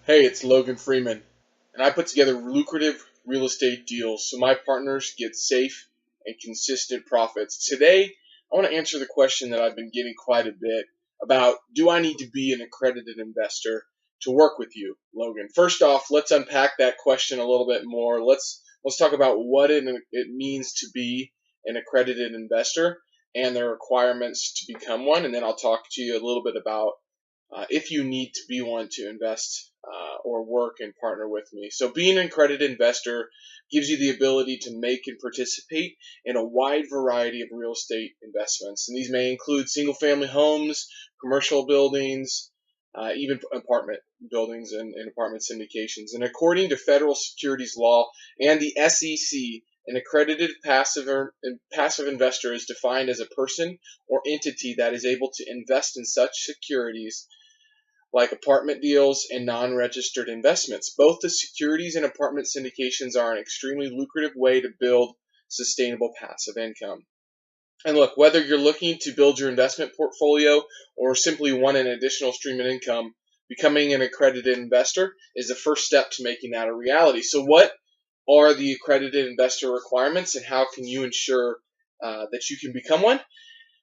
Hey, it's Logan Freeman, and I put together lucrative real estate deals so my partners get safe and consistent profits. Today, I want to answer the question that I've been getting quite a bit about, do I need to be an accredited investor to work with you, Logan? First off, let's unpack that question a little bit more. Let's talk about what it means to be an accredited investor and the requirements to become one, and then I'll talk to you a little bit about if you need to be one to invest or work and partner with me. So being an accredited investor gives you the ability to make and participate in a wide variety of real estate investments. And these may include single family homes, commercial buildings, even apartment buildings and apartment syndications. And according to federal securities law and the SEC, an accredited passive investor is defined as a person or entity that is able to invest in such securities like apartment deals and non-registered investments. Both the securities and apartment syndications are an extremely lucrative way to build sustainable passive income. And look, whether you're looking to build your investment portfolio or simply want an additional stream of income, becoming an accredited investor is the first step to making that a reality. So what are the accredited investor requirements, and how can you ensure that you can become one?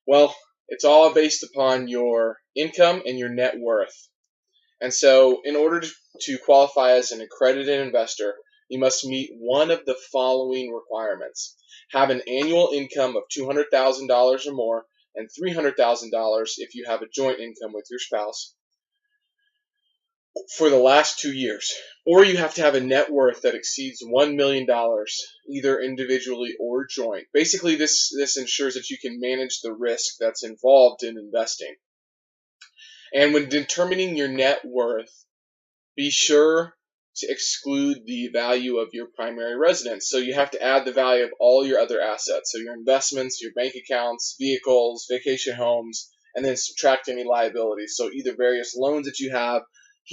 Well, it's all based upon your income and your net worth. And so in order to qualify as an accredited investor, you must meet one of the following requirements. Have an annual income of $200,000 or more and $300,000 if you have a joint income with your spouse for the last 2 years. Or you have to have a net worth that exceeds $1 million, either individually or joint. Basically, this ensures that you can manage the risk that's involved in investing. And when determining your net worth, be sure to exclude the value of your primary residence. So you have to add the value of all your other assets. So your investments, your bank accounts, vehicles, vacation homes, and then subtract any liabilities. So either various loans that you have,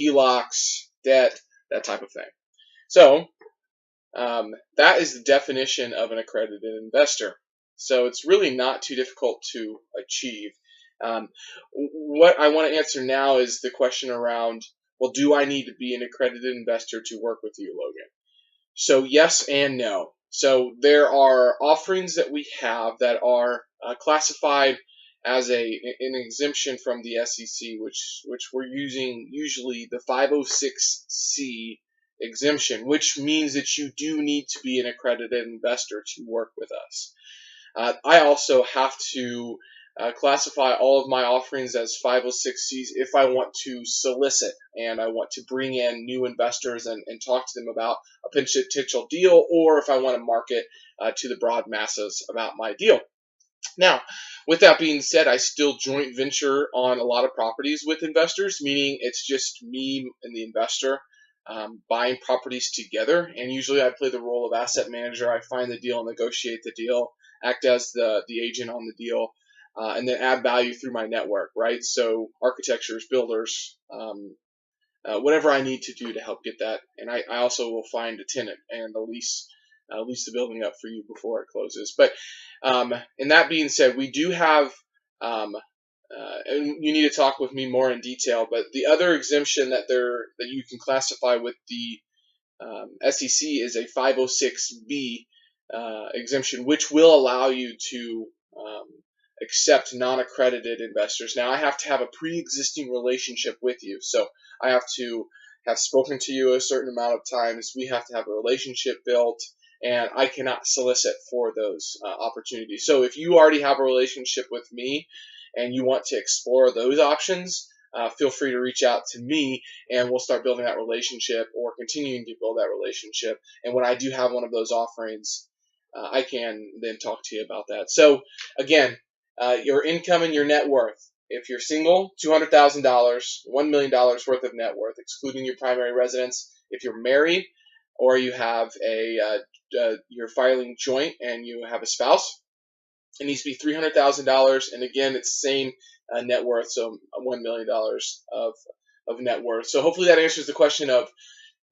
HELOCs, debt, that type of thing. So that is the definition of an accredited investor. So it's really not too difficult to achieve. What I want to answer now is the question around, well, do I need to be an accredited investor to work with you, Logan? So yes and no. So there are offerings that we have that are classified as an exemption from the SEC, which we're using usually the 506C exemption, which means that you do need to be an accredited investor to work with us. I also have to classify all of my offerings as 506Cs if I want to solicit and I want to bring in new investors and talk to them about a potential deal, or if I want to market to the broad masses about my deal. Now, with that being said, I still joint venture on a lot of properties with investors, meaning it's just me and the investor buying properties together. And usually I play the role of asset manager. I find the deal, negotiate the deal, act as the agent on the deal, and then add value through my network, right? So architectures, builders, whatever I need to do to help get that. And I also will find a tenant and lease the building up for you before it closes. But and that being said, we do have, and you need to talk with me more in detail, but the other exemption that you can classify with the SEC is a 506B exemption, which will allow you to accept non-accredited investors. Now, I have to have a pre-existing relationship with you, so I have to have spoken to you a certain amount of times. We have to have a relationship built, and I cannot solicit for those opportunities. So if you already have a relationship with me and you want to explore those options, feel free to reach out to me, and we'll start building that relationship or continuing to build that relationship. And when I do have one of those offerings, I can then talk to you about that. So again, your income and your net worth. If you're single, $200,000, $1 million worth of net worth, excluding your primary residence. If you're married, or you have you're filing joint and you have a spouse, it needs to be $300,000. And again, it's the same net worth, so $1 million of net worth. So hopefully that answers the question of,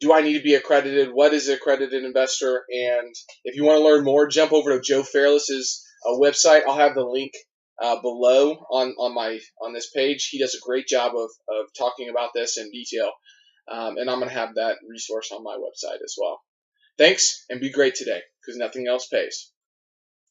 do I need to be accredited? What is an accredited investor? And if you want to learn more, jump over to Joe Fairless's website. I'll have the link below on this page. He does a great job of talking about this in detail. And I'm going to have that resource on my website as well. Thanks, and be great today, because nothing else pays.